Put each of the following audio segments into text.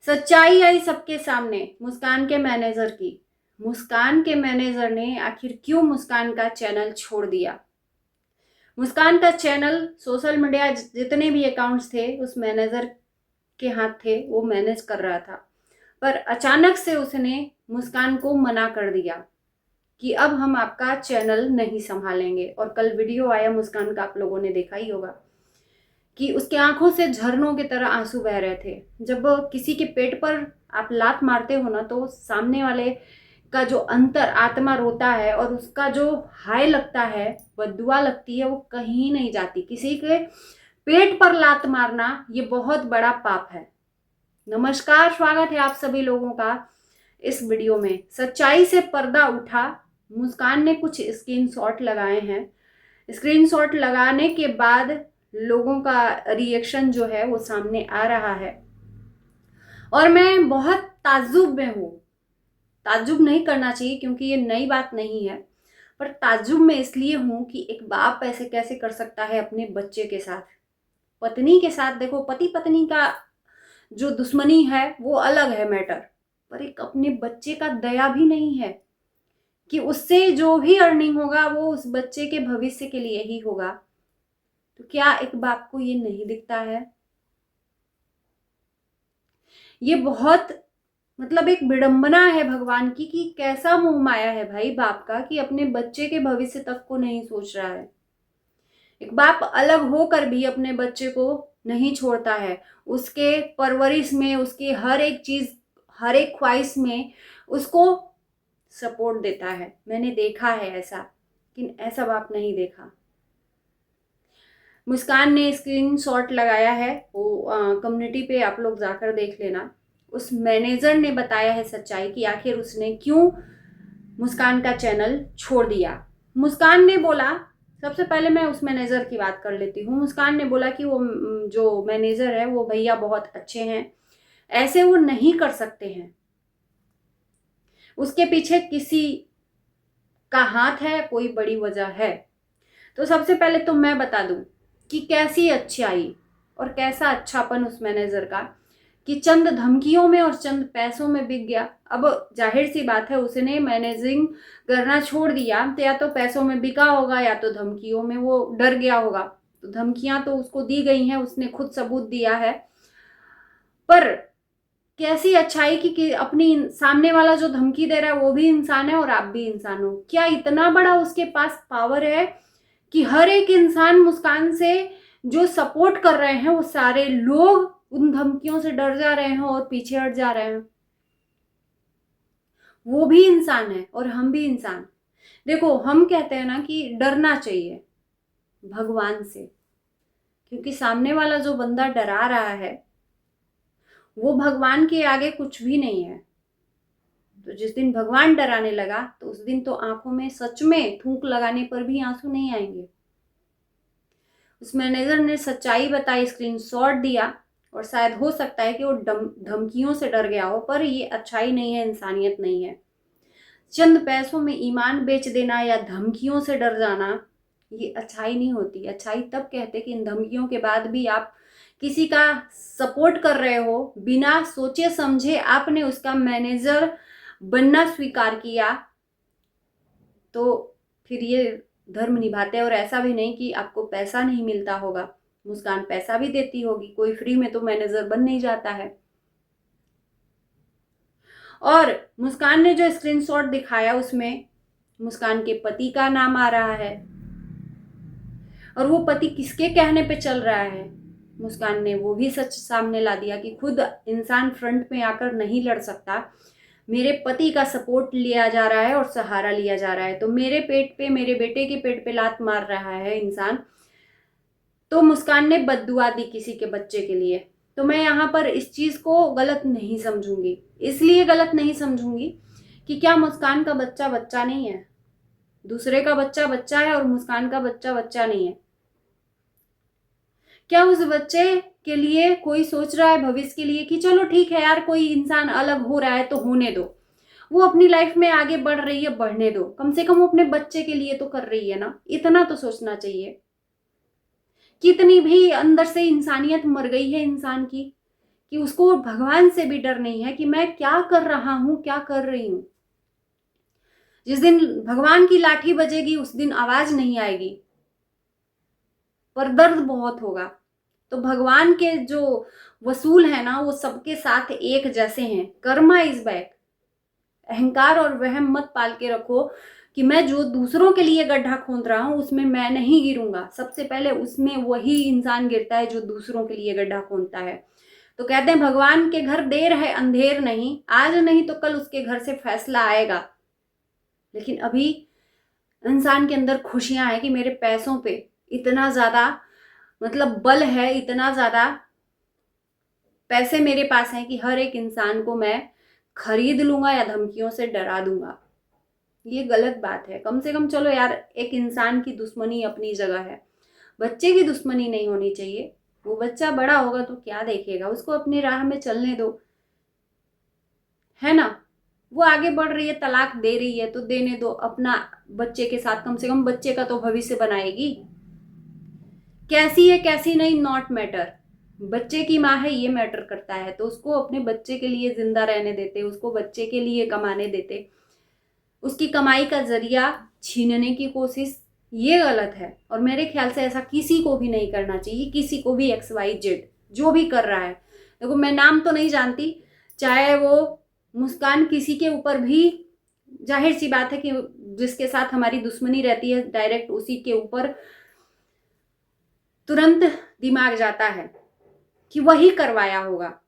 सच्चाई आई सबके सामने मुस्कान के मैनेजर की। मुस्कान के मैनेजर ने आखिर क्यों मुस्कान का चैनल छोड़ दिया? मुस्कान का चैनल, सोशल मीडिया जितने भी अकाउंट्स थे उस मैनेजर के हाथ थे, वो मैनेज कर रहा था। पर अचानक से उसने मुस्कान को मना कर दिया कि अब हम आपका चैनल नहीं संभालेंगे। और कल वीडियो आया मुस्कान का, आप लोगों ने देखा ही होगा कि उसके आंखों से झरनों की तरह आंसू बह रहे थे। जब किसी के पेट पर आप लात मारते हो ना, तो सामने वाले का जो अंतर आत्मा रोता है और उसका जो हाय लगता है, बद्दुआ लगती है, वो कहीं नहीं जाती। किसी के पेट पर लात मारना ये बहुत बड़ा पाप है। नमस्कार, स्वागत है आप सभी लोगों का इस वीडियो में। सच्चाई से पर्दा उठा, मुस्कान ने कुछ स्क्रीनशॉट लगाए हैं। स्क्रीनशॉट लगाने के बाद लोगों का रिएक्शन जो है वो सामने आ रहा है और मैं बहुत ताज्जुब में हूँ। ताज्जुब नहीं करना चाहिए क्योंकि ये नई बात नहीं है, पर ताज्जुब में इसलिए हूँ कि एक बाप ऐसे कैसे कर सकता है अपने बच्चे के साथ, पत्नी के साथ। देखो, पति पत्नी का जो दुश्मनी है वो अलग है मैटर, पर एक अपने बच्चे का दया भी नहीं है कि उससे जो भी अर्निंग होगा वो उस बच्चे के भविष्य के लिए ही होगा। तो क्या एक बाप को ये नहीं दिखता है? ये बहुत मतलब एक विडंबना है भगवान की कि कैसा मोह माया है भाई बाप का कि अपने बच्चे के भविष्य तक को नहीं सोच रहा है। एक बाप अलग होकर भी अपने बच्चे को नहीं छोड़ता है, उसके परवरिश में, उसकी हर एक चीज, हर एक ख्वाहिश में उसको सपोर्ट देता है। मैंने देखा है ऐसा, लेकिन ऐसा बाप नहीं देखा। मुस्कान ने स्क्रीनशॉट लगाया है, वो कम्युनिटी पे आप लोग जाकर देख लेना। उस मैनेजर ने बताया है सच्चाई कि आखिर उसने क्यों मुस्कान का चैनल छोड़ दिया। मुस्कान ने बोला, सबसे पहले मैं उस मैनेजर की बात कर लेती हूँ। मुस्कान ने बोला कि वो जो मैनेजर है वो भैया बहुत अच्छे हैं, ऐसे वो नहीं कर सकते हैं, उसके पीछे किसी का हाथ है, कोई बड़ी वजह है। तो सबसे पहले तो मैं बता दूं कि कैसी अच्छाई और कैसा अच्छापन उस मैनेजर का कि चंद धमकियों में और चंद पैसों में बिक गया। अब जाहिर सी बात है, उसने मैनेजिंग करना छोड़ दिया तो या तो पैसों में बिका होगा या तो धमकियों में वो डर गया होगा। तो धमकियां तो उसको दी गई हैं, उसने खुद सबूत दिया है। पर कैसी अच्छाई कि अपनी सामने वाला जो धमकी दे रहा है वो भी इंसान है और आप भी इंसान हो। क्या इतना बड़ा उसके पास पावर है कि हर एक इंसान मुस्कान से जो सपोर्ट कर रहे हैं वो सारे लोग उन धमकियों से डर जा रहे हैं और पीछे हट जा रहे हैं? वो भी इंसान है और हम भी इंसान। देखो, हम कहते हैं ना कि डरना चाहिए भगवान से, क्योंकि सामने वाला जो बंदा डरा रहा है वो भगवान के आगे कुछ भी नहीं है। तो जिस दिन भगवान डराने लगा तो उस दिन तो आंखों में सच में थूक लगाने पर भी आंसू नहीं आएंगे। उस मैनेजर ने सच्चाई बताई, स्क्रीनशॉट दिया, और शायद हो सकता है कि वो धमकियों से डर गया हो, पर ये अच्छाई नहीं है, इंसानियत नहीं है। चंद पैसों में ईमान बेच देना या धमकियों से डर जाना ये अच्छाई नहीं होती। अच्छाई तब कहते कि इन धमकियों के बाद भी आप किसी का सपोर्ट कर रहे हो, बिना सोचे समझे आपने उसका मैनेजर बनना स्वीकार किया, तो फिर ये धर्म निभाते हैं। और ऐसा भी नहीं कि आपको पैसा नहीं मिलता होगा, मुस्कान पैसा भी देती होगी, कोई फ्री में तो मैनेजर बन नहीं जाता है। और मुस्कान ने जो स्क्रीनशॉट दिखाया उसमें मुस्कान के पति का नाम आ रहा है, और वो पति किसके कहने पे चल रहा है मुस्कान ने वो भी सच सामने ला दिया कि खुद इंसान फ्रंट में आकर नहीं लड़ सकता, मेरे पति का सपोर्ट लिया जा रहा है और सहारा लिया जा रहा है। तो मेरे पेट पे, मेरे बेटे के पेट पे लात मार रहा है इंसान, तो मुस्कान ने बद्दुआ दी किसी के बच्चे के लिए। तो मैं यहाँ पर इस चीज को गलत नहीं समझूंगी। इसलिए गलत नहीं समझूंगी कि क्या मुस्कान का बच्चा बच्चा नहीं है? दूसरे का बच्चा बच्चा है और मुस्कान का बच्चा बच्चा नहीं है। क्या उस बच्चे के लिए कोई सोच रहा है भविष्य के लिए कि चलो ठीक है यार, कोई इंसान अलग हो रहा है तो होने दो, वो अपनी लाइफ में आगे बढ़ रही है, बढ़ने दो, कम से कम वो अपने बच्चे के लिए तो कर रही है ना। इतना तो सोचना चाहिए। कितनी भी अंदर से इंसानियत मर गई है इंसान की कि उसको भगवान से भी डर नहीं है कि मैं क्या कर रहा हूं, क्या कर रही हूं। जिस दिन भगवान की लाठी बजेगी उस दिन आवाज नहीं आएगी, पर दर्द बहुत होगा। तो भगवान के जो वसूल है ना, वो सबके साथ एक जैसे हैं। Karma is back. अहंकार और वहम मत पाल के रखो कि मैं जो दूसरों के लिए गड्ढा खोद रहा हूं उसमें मैं नहीं गिरूंगा। सबसे पहले उसमें वही इंसान गिरता है जो दूसरों के लिए गड्ढा खोदता है। तो कहते हैं भगवान के घर देर है अंधेर नहीं, आज नहीं तो कल उसके घर से फैसला आएगा। लेकिन अभी इंसान के अंदर खुशियां है कि मेरे पैसों पे इतना ज्यादा मतलब बल है, इतना ज्यादा पैसे मेरे पास हैं कि हर एक इंसान को मैं खरीद लूंगा या धमकियों से डरा दूंगा। ये गलत बात है। कम से कम चलो यार, एक इंसान की दुश्मनी अपनी जगह है, बच्चे की दुश्मनी नहीं होनी चाहिए। वो बच्चा बड़ा होगा तो क्या देखेगा, उसको अपनी राह में चलने दो, है ना। वो आगे बढ़ रही है, तलाक दे रही है तो देने दो, अपना बच्चे के साथ कम से कम बच्चे का तो भविष्य बनाएगी। कैसी है कैसी नहीं नॉट मैटर, बच्चे की माँ है ये मैटर करता है। तो उसको अपने बच्चे के लिए जिंदा रहने देते, उसको बच्चे के लिए कमाने देते। उसकी कमाई का जरिया छीनने की कोशिश, ये गलत है। और मेरे ख्याल से ऐसा किसी को भी नहीं करना चाहिए, किसी को भी, XYZ जो भी कर रहा है। देखो मैं नाम तो नहीं जानती, चाहे वो मुस्कान किसी के ऊपर भी, जाहिर सी बात है कि जिसके साथ हमारी दुश्मनी रहती है डायरेक्ट उसी के ऊपर तुरंत दिमाग जाता है कि वही करवाया होगा,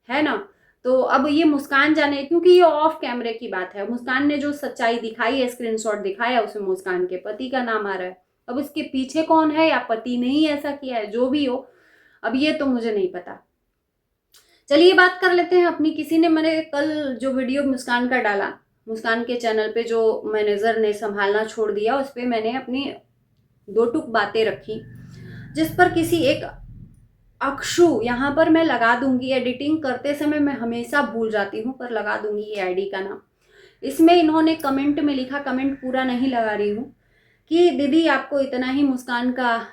है ना। तो अब ये मुस्कान जाने, क्योंकि ये ऑफ कैमरे की बात है, मुस्कान ने जो सच्चाई दिखाई है, स्क्रीनशॉट दिखाया, उसमें मुस्कान के पति का नाम आ रहा है। अब इसके पीछे कौन है, या पति ने ही ऐसा किया है, जो भी हो, अब ये तो मुझे नहीं पता। चलिए बात कर लेते हैं अपनी। किसी ने, मैंने कल जो वीडियो मुस्कान का डाला, मुस्कान के चैनल पे जो मैनेजर ने संभालना छोड़ दिया, उस पर मैंने अपनी 2 टुक बातें रखी, जिस पर किसी एक अक्षु, यहाँ पर मैं लगा दूंगी, एडिटिंग करते समय मैं हमेशा भूल जाती हूँ, पर लगा दूंगी ये आईडी का नाम। इसमें इन्होंने कमेंट में लिखा, कमेंट पूरा नहीं लगा रही हूँ, कि दीदी आपको इतना ही मुस्कान का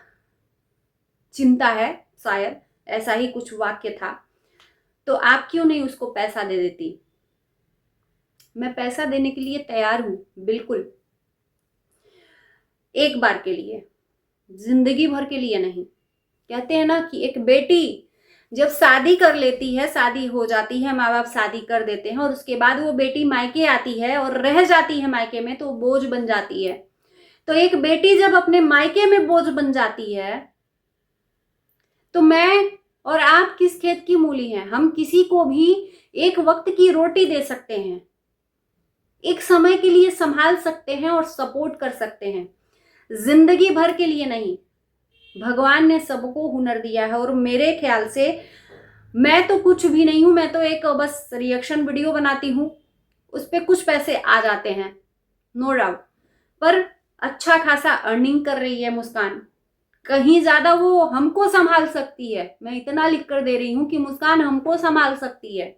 चिंता है, शायद ऐसा ही कुछ वाक्य था, तो आप क्यों नहीं उसको पैसा दे देती। मैं पैसा देने के लिए तैयार हूं, बिल्कुल, एक बार के लिए, जिंदगी भर के लिए नहीं। कहते हैं ना कि एक बेटी जब शादी कर लेती है, शादी हो जाती है, माँ बाप शादी कर देते हैं, और उसके बाद वो बेटी मायके आती है और रह जाती है मायके में, तो बोझ बन जाती है। तो एक बेटी जब अपने मायके में बोझ बन जाती है, तो मैं और आप किस खेत की मूली हैं। हम किसी को भी एक वक्त की रोटी दे सकते हैं, एक समय के लिए संभाल सकते हैं और सपोर्ट कर सकते हैं, जिंदगी भर के लिए नहीं। भगवान ने सबको हुनर दिया है, और मेरे ख्याल से मैं तो कुछ भी नहीं हूं, मैं तो एक बस रिएक्शन वीडियो बनाती हूं, उस पर कुछ पैसे आ जाते हैं, नो डाउट, पर अच्छा खासा अर्निंग कर रही है मुस्कान। कहीं ज्यादा वो हमको संभाल सकती है, मैं इतना लिख कर दे रही हूं कि मुस्कान हमको संभाल सकती है।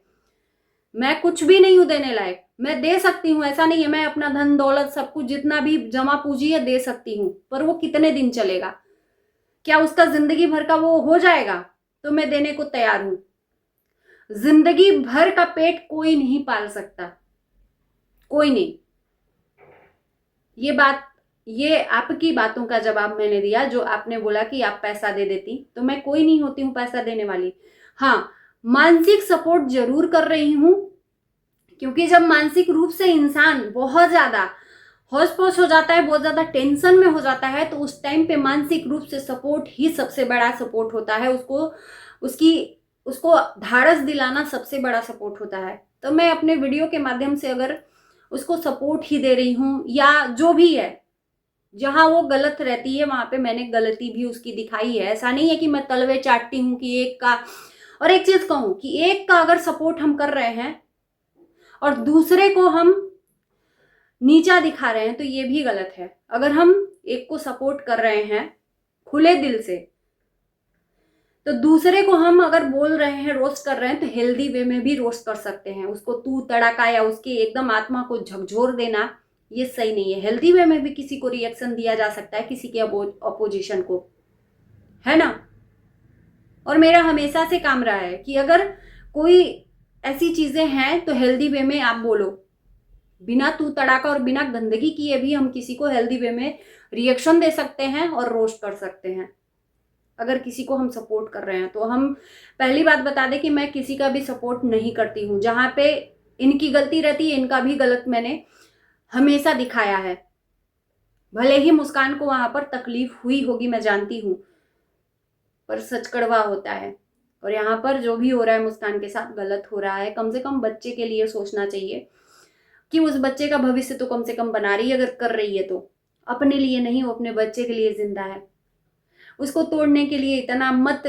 मैं कुछ भी नहीं हूं देने लायक, मैं दे सकती हूँ, ऐसा नहीं है, मैं अपना धन दौलत सब कुछ जितना भी जमा पूंजी है दे सकती हूँ, पर वो कितने दिन चलेगा, क्या उसका जिंदगी भर का वो हो जाएगा, तो मैं देने को तैयार हूं। जिंदगी भर का पेट कोई नहीं पाल सकता, कोई नहीं। ये बात, ये आपकी बातों का जवाब मैंने दिया, जो आपने बोला कि आप पैसा दे देती, तो मैं कोई नहीं होती हूँ पैसा देने वाली। हाँ, मानसिक सपोर्ट जरूर कर रही हूं, क्योंकि जब मानसिक रूप से इंसान बहुत ज्यादा होश पोश हो जाता है, बहुत ज्यादा टेंशन में हो जाता है, तो उस टाइम पे मानसिक रूप से सपोर्ट ही सबसे बड़ा सपोर्ट होता है। उसको धारस दिलाना सबसे बड़ा सपोर्ट होता है। तो मैं अपने वीडियो के माध्यम से अगर उसको सपोर्ट ही दे रही हूँ, या जो भी है, जहां वो गलत रहती है वहां पे मैंने गलती भी उसकी दिखाई है। ऐसा नहीं है कि मैं तलवे चाटती हूँ कि एक का, और एक चीज कहूं कि एक का अगर सपोर्ट हम कर रहे हैं और दूसरे को हम नीचा दिखा रहे हैं, तो ये भी गलत है। अगर हम एक को सपोर्ट कर रहे हैं खुले दिल से, तो दूसरे को हम अगर बोल रहे हैं, रोस्ट कर रहे हैं, तो हेल्दी वे में भी रोस्ट कर सकते हैं। उसको तू तड़ाका या उसकी एकदम आत्मा को झकझोर देना, ये सही नहीं है। हेल्दी वे में भी किसी को रिएक्शन दिया जा सकता है, किसी के अपोजिशन को, है ना। और मेरा हमेशा से काम रहा है कि अगर कोई ऐसी चीजें हैं तो हेल्दी वे में आप बोलो, बिना तू तड़ाका और बिना गंदगी किए भी हम किसी को हेल्दी वे में रिएक्शन दे सकते हैं और रोस्ट कर सकते हैं। अगर किसी को हम सपोर्ट कर रहे हैं तो हम पहली बात बता दें कि मैं किसी का भी सपोर्ट नहीं करती हूँ। जहां पे इनकी गलती रहती है, इनका भी गलत मैंने हमेशा दिखाया है। भले ही मुस्कान को वहां पर तकलीफ हुई होगी, मैं जानती हूँ, पर सच कड़वा होता है। और यहाँ पर जो भी हो रहा है मुस्कान के साथ गलत हो रहा है। कम से कम बच्चे के लिए सोचना चाहिए कि उस बच्चे का भविष्य तो कम से कम बना रही है, अगर कर रही है तो अपने लिए नहीं, वो अपने बच्चे के लिए जिंदा है। उसको तोड़ने के लिए इतना मत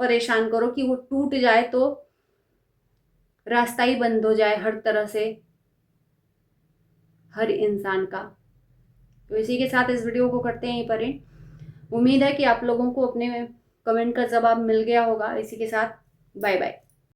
परेशान करो कि वो टूट जाए तो रास्ता ही बंद हो जाए हर तरह से, हर इंसान का। तो इसी के साथ इस वीडियो को करते हैं यहीं पर। उम्मीद है कि आप लोगों को अपने कमेंट का जवाब मिल गया होगा। इसी के साथ बाय बाय।